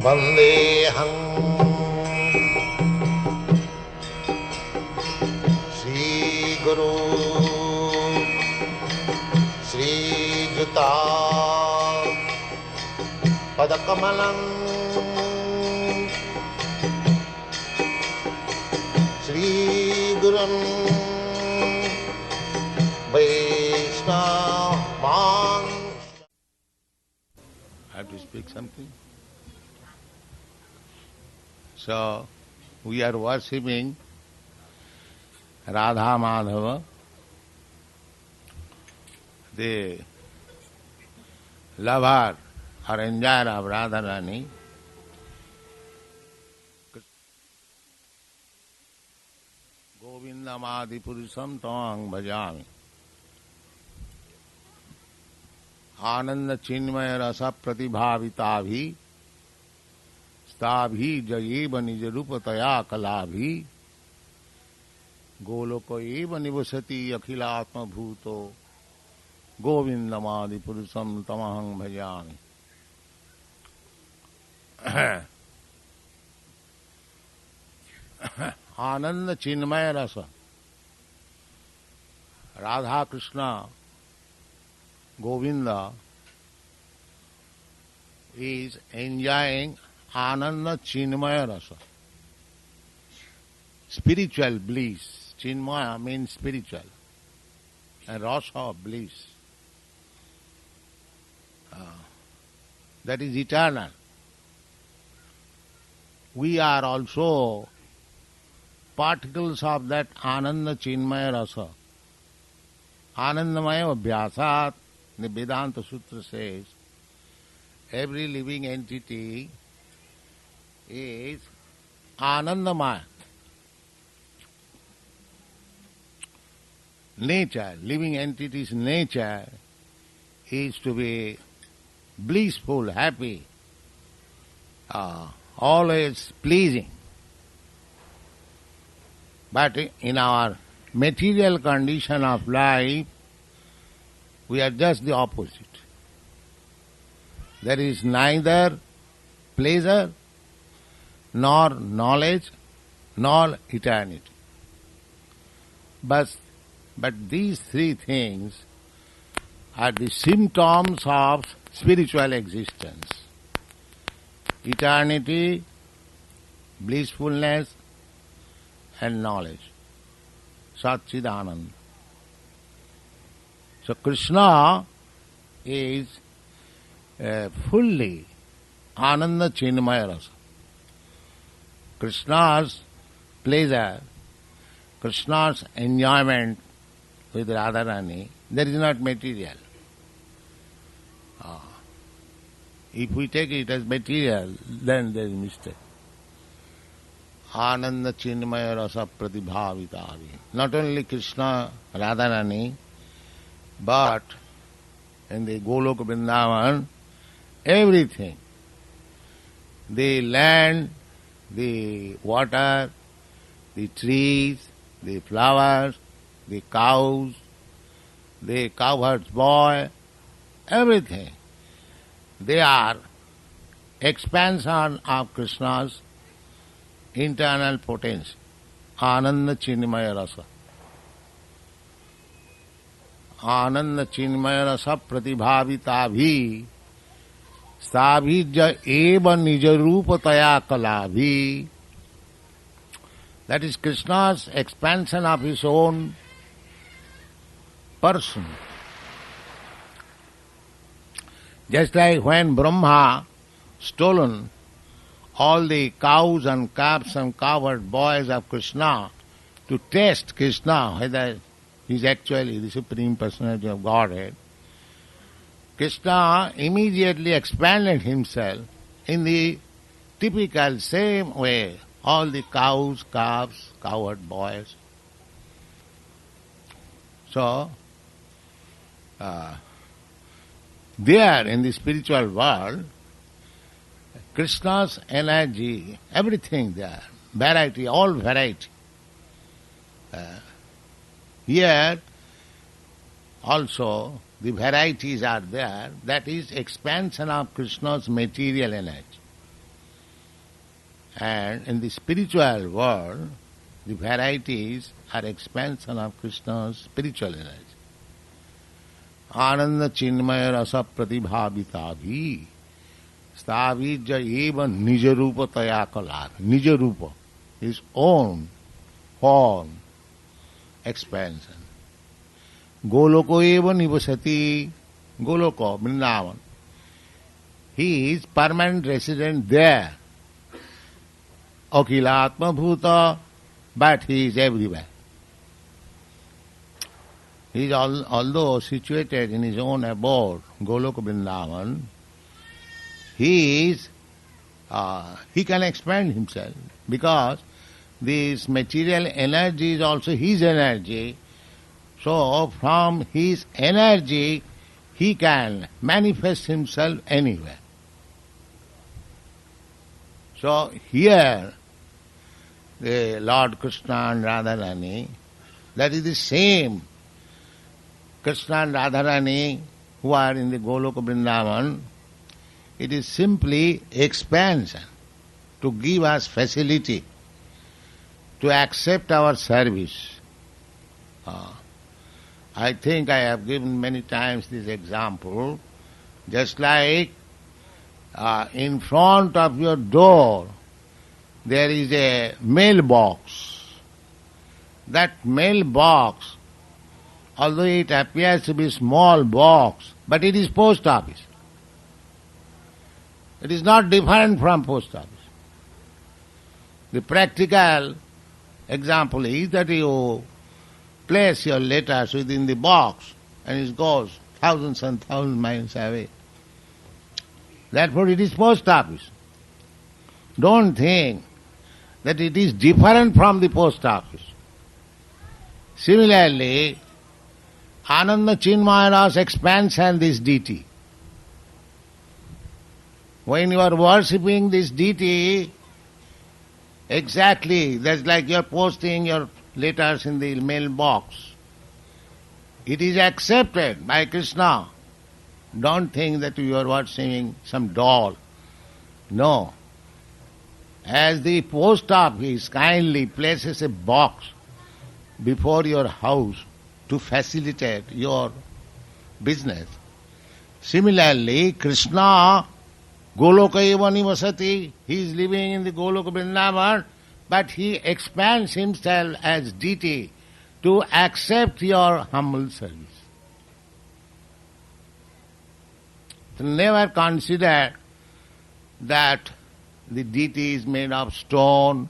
Vandeham Sri Guru Sri Juta Padakamalam Sri Gurum Vaishnavan. I have to speak something. So, we are worshipping Radha Madhava, the lover or enjoyer of Radharani. Govindamadi Purusham Tang Bhajami. Ananda Chinmaya Rasa Pratibhavita Stabhi Jayeva Nija Rupataya Kalabhi Goloko Eva Nivasati Akhilatma Bhuto Govindamadi Purusam Tamahang Bhajami. Ananda Chinmaya Rasa Radha Krishna Govinda is enjoying Ananda Chinmaya Rasa, spiritual bliss. Chinmaya means spiritual, and Rasa bliss. That is eternal. We are also particles of that Ananda Chinmaya Rasa. Anandamaya Abhyasat, the Vedanta Sutra says, every living entity is Anandamaya. Nature, living entity's nature is to be blissful, happy, always pleasing. But in our material condition of life, we are just the opposite. There is neither pleasure, nor knowledge, nor eternity. But these three things are the symptoms of spiritual existence. Eternity, blissfulness, and knowledge. Satchidananda. So Krishna is fully Ananda Chinmaya Rasa. Krishna's pleasure, Krishna's enjoyment with Radharani, that is not material. If we take it as material, then there is mistake. Ananda Chinmaya Rasa Pratibhavitavi. Not only Krishna, Radharani, but in the Golok Vrindavan, everything. The land, the water, the trees, the flowers, the cows, the cowherd's boy, everything. They are expansion of Krishna's internal potency. Ananda Chinmaya Rasa. Ananda Chinmaya Rasa Pratibhavita Stabhija eva nijarupataya kalabhi. That is Krishna's expansion of his own person. Just like when Brahma stolen all the cows and calves and cowherd boys of Krishna to test Krishna whether he is actually the Supreme Personality of Godhead, Krishna immediately expanded himself in the typical same way, all the cows, calves, cowherd boys. So, there in the spiritual world, Krishna's energy, everything there, variety, all variety. Here also the varieties are there, that is expansion of Krishna's material energy. And in the spiritual world, the varieties are expansion of Krishna's spiritual energy. Ananda chinmaya rasa pratibhavita bhi stavija eva nija rupa taya kalar. Nija rupa, his own form, expansion. Goloko eva nivasati, Goloko, Vrindavan. He is permanent resident there. Akhilatma bhuta, but he is everywhere. He is although situated in his own abode, Goloka Vrindavan, he can expand himself because this material energy is also his energy. So from his energy he can manifest himself anywhere. So here the Lord Krishna and Radharani, that is the same Krishna and Radharani who are in the Goloka Vrindavan. It is simply expansion to give us facility to accept our service. I think I have given many times this example. Just like in front of your door there is a mailbox. That mailbox, although it appears to be a small box, but it is post office. It is not different from post office. The practical example is that you place your letters within the box and it goes thousands and thousands of miles away. Therefore it is post office. Don't think that it is different from the post office. Similarly, Ananda Chinmaya's expansion this deity. When you are worshipping this deity, exactly that's like you are posting your letters in the mailbox. It is accepted by Krishna. Don't think that you are worshipping some doll. No. As the post office kindly places a box before your house to facilitate your business, similarly Krishna Goloka eva nivasati, he is living in the Goloka Vrindavan, but he expands himself as deity to accept your humble service. So never consider that the deity is made of stone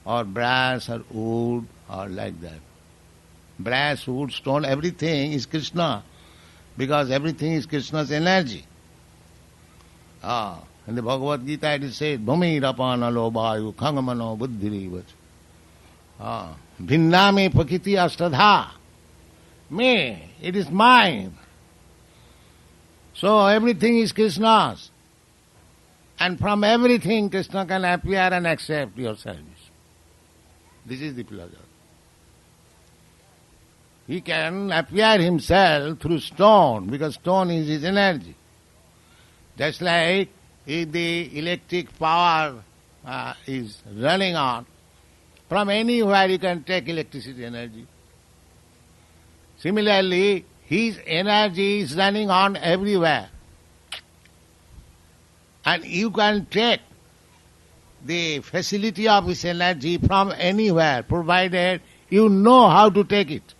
or brass or wood or like that. Brass, wood, stone, everything is Krishna because everything is Krishna's energy. In the Bhagavad Gita it is said, Bhumi rapana lobayu khangamano buddhirivach. Bhinname pakiti astadha. Me, it is mine. So everything is Krishna's. And from everything Krishna can appear and accept your service. This is the philosophy. He can appear himself through stone because stone is his energy. Just like if the electric power is running on, from anywhere you can take electricity energy. Similarly, his energy is running on everywhere. And you can take the facility of his energy from anywhere, provided you know how to take it.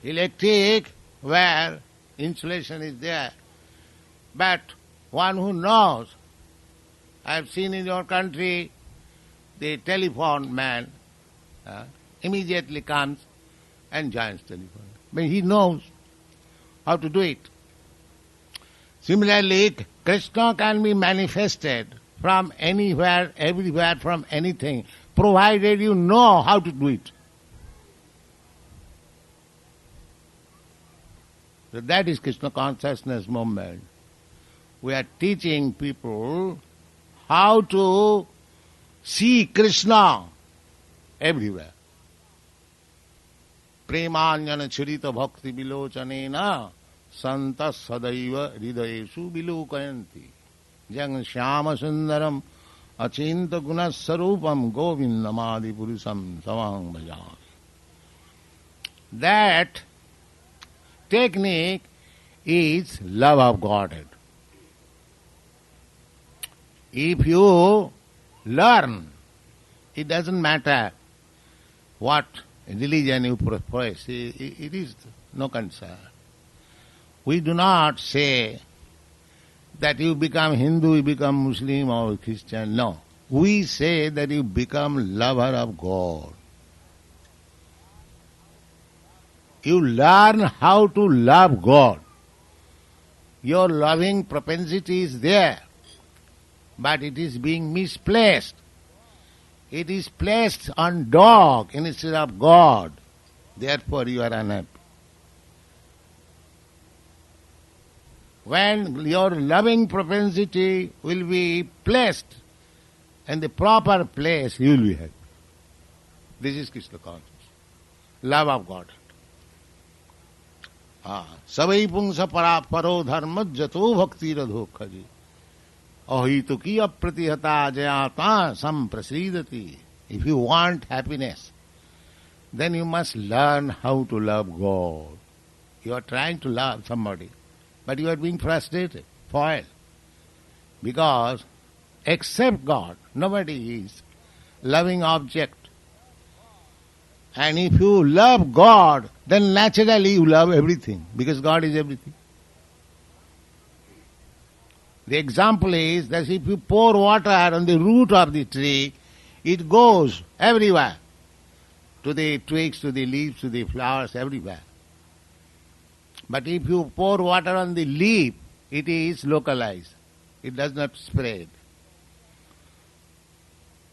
Electric, where insulation is there. But one who knows, I have seen in your country, the telephone man immediately comes and joins telephone. But he knows how to do it. Similarly, Krishna can be manifested from anywhere, everywhere, from anything, provided you know how to do it. So that is Krishna consciousness movement. We are teaching people how to see Krishna everywhere. Premanjana churita bhakti vilochanena santa sadaiva hridayeshu vilokayanti. Jang Shyama Sundaram Achinta Guna Sarupam Govindamadi Purusam Samang Bhajan. That technique is love of Godhead. If you learn, it doesn't matter what religion you profess, it is no concern. We do not say that you become Hindu, you become Muslim or Christian. No. We say that you become lover of God. You learn how to love God. Your loving propensity is there, but it is being misplaced. It is placed on dog instead of God. Therefore you are unhappy. When your loving propensity will be placed in the proper place, you will be happy. This is Krishna consciousness. Love of God. Savai pungsa paro dharma jato bhakti radhokhaji. Ahituki apratihata jayata samprasidati. If you want happiness, then you must learn how to love God. You are trying to love somebody, but you are being frustrated, foiled. Because except God, nobody is loving object. And if you love God, then naturally you love everything, because God is everything. The example is that if you pour water on the root of the tree, it goes everywhere, to the twigs, to the leaves, to the flowers, everywhere. But if you pour water on the leaf, it is localized. It does not spread.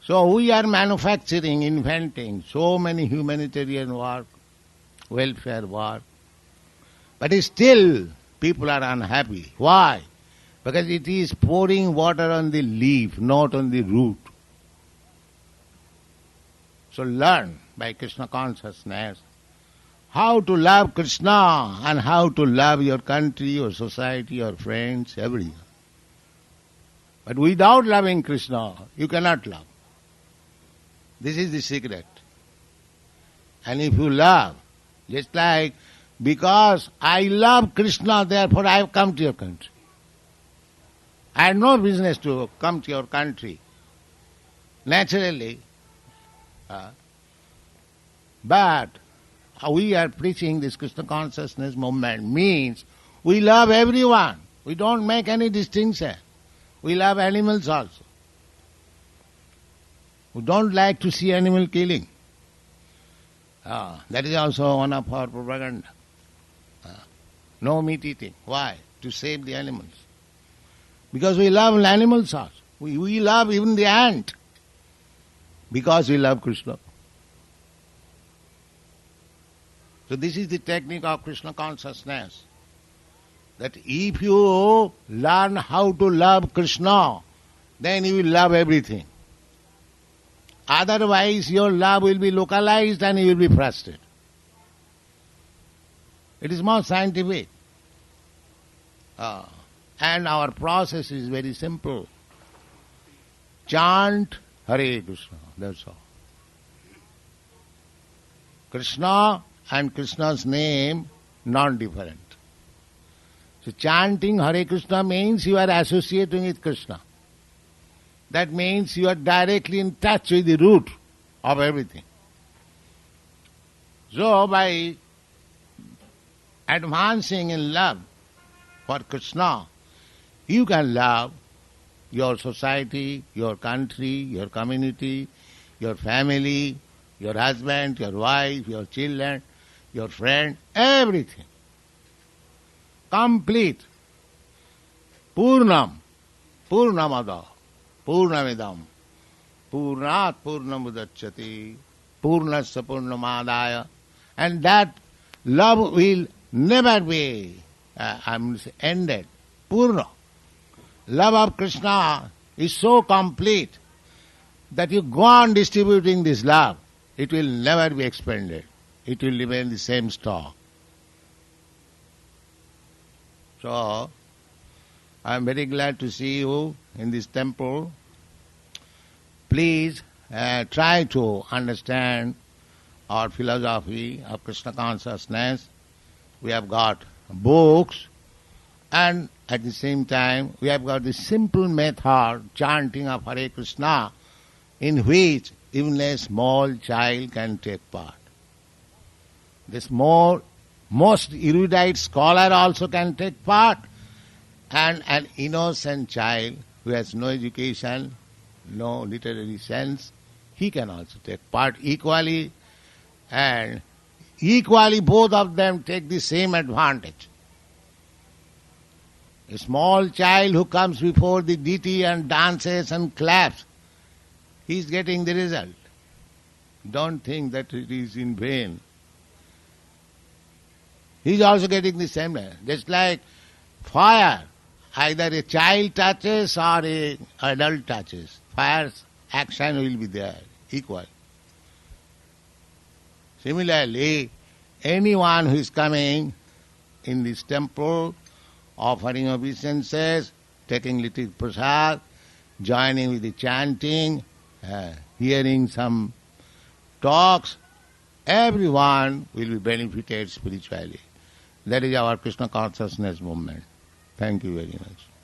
So we are manufacturing, inventing so many humanitarian work, welfare work, but still people are unhappy. Why? Because it is pouring water on the leaf, not on the root. So learn by Krishna consciousness how to love Krishna and how to love your country, your society, your friends, everyone. But without loving Krishna, you cannot love. This is the secret. And if you love, just like, because I love Krishna, therefore I have come to your country. I had no business to come to your country, naturally. But we are preaching this Krishna consciousness movement means we love everyone. We don't make any distinction. We love animals also. We don't like to see animal killing. That is also one of our propaganda. No meat eating. Why? To save the animals. Because we love animals also. We love even the ant. Because we love Krishna. So this is the technique of Krishna consciousness. That if you learn how to love Krishna, then you will love everything. Otherwise your love will be localized and you will be frustrated. It is more scientific. And our process is very simple. Chant Hare Krishna, that's all. Krishna and Krishna's name not different. So chanting Hare Krishna means you are associating with Krishna. That means you are directly in touch with the root of everything. So by advancing in love for Krishna, you can love your society, your country, your community, your family, your husband, your wife, your children, your friend, everything. Complete. Purnam. Purnamada. Purnamidam. Purnat Purnamudachyati. Purnasya Purnamadaya. And that love will never be ended. Purna. Love of Krishna is so complete that you go on distributing this love. It will never be expanded. It will remain the same stock. So, I am very glad to see you in this temple. Please try to understand our philosophy of Krishna consciousness. We have got books, and at the same time we have got the simple method chanting of Hare Krishna, in which even a small child can take part. This most erudite scholar also can take part, and an innocent child who has no education, no literary sense, he can also take part equally, and equally both of them take the same advantage. A small child who comes before the deity and dances and claps, he is getting the result. Don't think that it is in vain. He is also getting the same. Just like fire, either a child touches or an adult touches, fire's action will be there, equal. Similarly, anyone who is coming in this temple, offering obeisances, taking little prasad, joining with the chanting, hearing some talks, everyone will be benefited spiritually. That is our Krishna consciousness movement. Thank you very much.